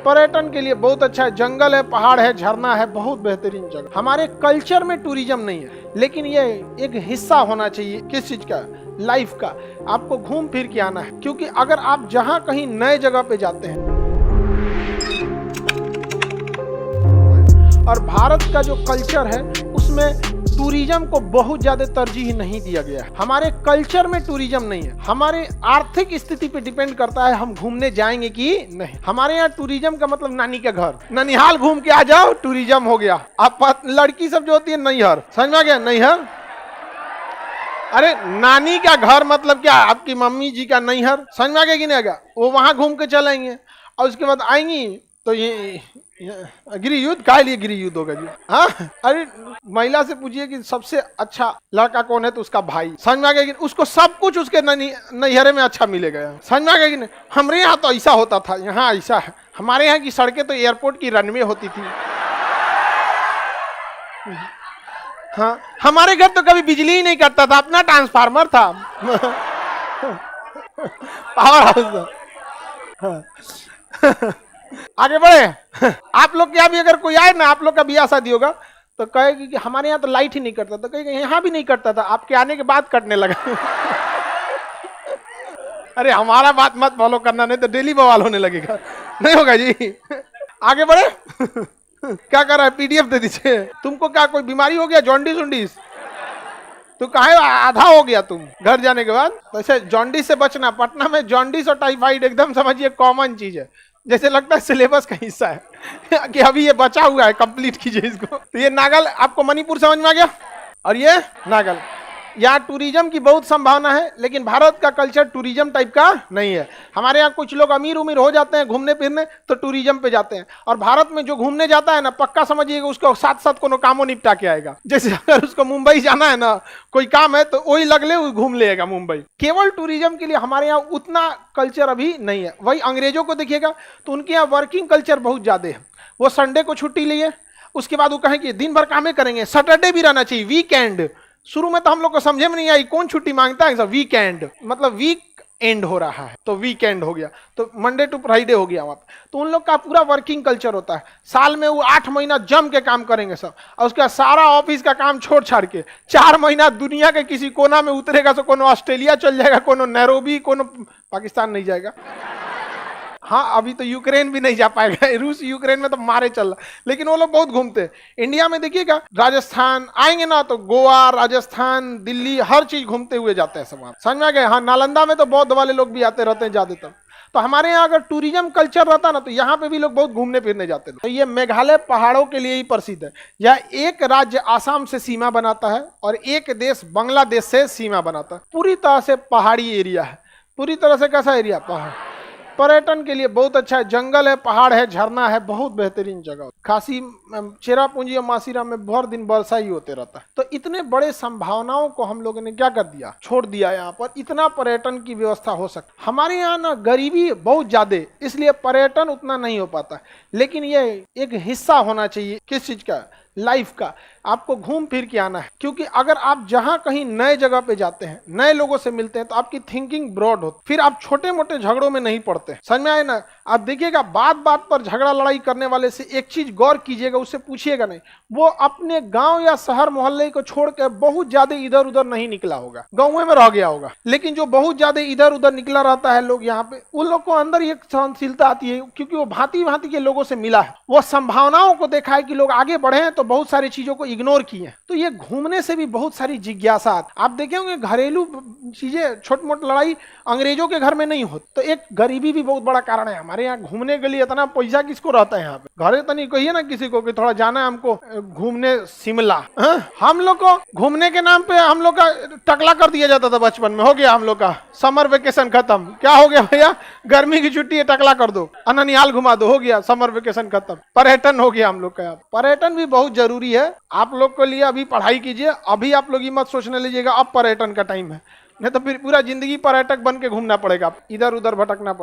पर्यटन के लिए बहुत अच्छा है, जंगल है, पहाड़ है, झरना है, बहुत बेहतरीन जगह। हमारे कल्चर में टूरिज्म नहीं है, लेकिन ये एक हिस्सा होना चाहिए किस चीज का, लाइफ का। आपको घूम फिर के आना है, क्योंकि अगर आप जहां कहीं नए जगह पे जाते हैं, और भारत का जो कल्चर है उसमें टूरिज्म को बहुत ज्यादा तरजीह नहीं दिया गया है। हमारे कल्चर में टूरिज्म नहीं है, हमारे आर्थिक स्थिति पे डिपेंड करता है हम घूमने जाएंगे कि नहीं। हमारे यहाँ टूरिज्म का मतलब नानी के घर, ननिहाल घूम के आ जाओ, टूरिज्म हो गया। आप लड़की सब जो होती है नैहर, समझ में आ गया, नैहर। अरे नानी का घर मतलब क्या, आपकी मम्मी जी का नैहर, समझ में आ गया कि नहीं आ गया। वो वहां घूम के चलेंगे और उसके बाद आएंगी तो ये गृह युद्ध, काहे लिए गृह युद्ध होगा जी। हाँ, अरे महिला से पूछिए कि सबसे अच्छा लड़का कौन है, तो उसका भाई। समझ में आ गया कि उसको सब कुछ उसके नैहरे में अच्छा मिलेगा। समझ में आ गया कि नहीं। हमारे यहाँ तो ऐसा होता था, यहाँ ऐसा है। हमारे यहाँ की सड़कें तो एयरपोर्ट की रनवे होती थी। हाँ, हमारे घर तो कभी बिजली ही नहीं कटता था, अपना ट्रांसफार्मर था। पावर हाउस था। आगे बढ़े। आप लोग के यहाँ भी अगर कोई आए ना, आप लोग का ब्याह शादी होगा तो कहेगी कि हमारे यहाँ तो लाइट ही नहीं कटता, तो कहेगी यहाँ भी नहीं कटता था, आपके आने के बाद कटने लगा। अरे हमारा बात मत फॉलो करना, नहीं तो डेली बवाल होने लगेगा। नहीं होगा जी। आगे बढ़े। क्या कर रहा है, पीडीएफ दे दीजिए। तुमको क्या कोई बीमारी हो गया, जॉन्डिस उन्डिस, तो कहे आधा हो गया तुम घर जाने के बाद। वैसे जॉन्डिस से बचना, पटना में जॉन्डिस और टाइफाइड एकदम समझिए कॉमन चीज है, जैसे लगता है सिलेबस का हिस्सा है कि अभी ये बचा हुआ है, कंप्लीट कीजिए इसको। तो ये नागल, आपको मणिपुर समझ में आ गया, और ये नागल। यहाँ टूरिज्म की बहुत संभावना है, लेकिन भारत का कल्चर टूरिज्म टाइप का नहीं है। हमारे यहाँ कुछ लोग अमीर उमीर हो जाते हैं घूमने फिरने तो टूरिज्म पे जाते हैं, और भारत में जो घूमने जाता है ना, पक्का समझिएगा उसको साथ साथ कोनो कामों निपटा के आएगा। जैसे अगर उसको मुंबई जाना है ना, कोई काम है तो वही लगले वो घूम लेगा मुंबई। केवल टूरिज्म के लिए हमारे यहाँ उतना कल्चर अभी नहीं है। वही अंग्रेजों को देखिएगा तो उनके यहाँ वर्किंग कल्चर बहुत ज्यादा है। वो संडे को छुट्टी लिए, उसके बाद वो कहेंगे दिन भर कामें करेंगे, सैटरडे भी रहना चाहिए, वीकेंड। शुरू में तो हम लोग को समझे में नहीं आई, कौन छुट्टी मांगता है, वीकेंड मतलब वीक एंड हो रहा है तो वीकेंड हो गया, तो मंडे टू फ्राइडे हो गया वहां पे। तो उन लोग का पूरा वर्किंग कल्चर होता है। साल में वो 8 महीना जम के काम करेंगे सब, और उसका सारा ऑफिस का काम छोड़ छाड़ के 4 महीना दुनिया के किसी कोना में उतरेगा। तो कोनो ऑस्ट्रेलिया चल जाएगा, कोनो नैरोबी, कोनो पाकिस्तान नहीं जाएगा। हाँ, अभी तो यूक्रेन भी नहीं जा पाएगा, रूस यूक्रेन में तो मारे चल रहा, लेकिन वो लोग बहुत घूमते हैं। इंडिया में देखिएगा, राजस्थान आएंगे ना तो गोवा, राजस्थान, दिल्ली, हर चीज घूमते हुए जाते हैं सब। समझ में आ गए। हाँ, नालंदा में तो बौद्ध वाले लोग भी आते रहते हैं ज्यादातर। तो हमारे यहाँ अगर टूरिज्म कल्चर रहता ना, तो यहाँ पे भी लोग बहुत घूमने फिरने जाते थे। तो ये मेघालय पहाड़ों के लिए ही प्रसिद्ध है। यह एक राज्य आसाम से सीमा बनाता है और एक देश बांग्लादेश से सीमा बनाता है। पूरी तरह से पहाड़ी एरिया है। पूरी तरह से कैसा एरिया, पहाड़। पर्यटन के लिए बहुत अच्छा है, जंगल है, पहाड़ है, झरना है, बहुत बेहतरीन जगह। खासी, चेरापूंजी और मासीराम में भर दिन वर्षा ही होते रहता है। तो इतने बड़े संभावनाओं को हम लोगों ने क्या कर दिया, छोड़ दिया। यहाँ पर इतना पर्यटन की व्यवस्था हो सकती। हमारे यहाँ ना गरीबी बहुत ज्यादा, इसलिए पर्यटन उतना नहीं हो पाता, लेकिन ये एक हिस्सा होना चाहिए किस चीज का, लाइफ का। आपको घूम फिर के आना है, क्योंकि अगर आप जहां कहीं नए जगह पे जाते हैं, नए लोगों से मिलते हैं, तो आपकी थिंकिंग ब्रॉड होती, फिर आप छोटे मोटे झगड़ों में नहीं पड़ते। समझ में आए ना। आप देखिएगा, बात बात पर झगड़ा लड़ाई करने वाले से एक चीज गौर कीजिएगा, उससे पूछिएगा नहीं, वो अपने गांव या शहर मोहल्ले को छोड़ के बहुत ज्यादा इधर उधर नहीं निकला होगा, गाँव में रह गया होगा। लेकिन जो बहुत ज्यादा इधर उधर निकला रहता है लोग यहाँ पे, उन लोग को अंदर एक सहनशीलता आती है, क्योंकि वो भांति भांति के लोगों से मिला है। वो संभावनाओं को देखा है कि लोग आगे बढ़े हैं, तो बहुत सारी चीजों को इग्नोर किए। तो ये घूमने से भी बहुत सारी जिज्ञासा। आप देखे होंगे घरेलू चीजें, छोट मोट लड़ाई अंग्रेजों के घर में नहीं होती। तो एक गरीबी भी बहुत बड़ा कारण है। हमारे यहाँ घूमने के लिए इतना पैसा किसको रहता है यहाँ पे, घरे तो नहीं कहिए ना किसी को कि थोड़ा जाना है हमको घूमने शिमला। हम लोग को घूमने के नाम पे हम लोग का टकला कर दिया जाता था बचपन में। हो गया हम लोग का समर वेकेशन खत्म। क्या हो गया भैया, गर्मी की छुट्टी है, टकला कर दो, ननिहाल घुमा दो, हो गया समर वेकेशन खत्म। पर्यटन हो गया हम लोग का। पर्यटन भी बहुत जरूरी है आप लोग के लिए। अभी पढ़ाई कीजिए, अभी आप लोग ये मत सोचने लीजिएगा अब पर्यटन का टाइम है, नहीं तो फिर पूरा जिंदगी पर्यटक बन के घूमना पड़ेगा, इधर उधर भटकना पड़ेगा।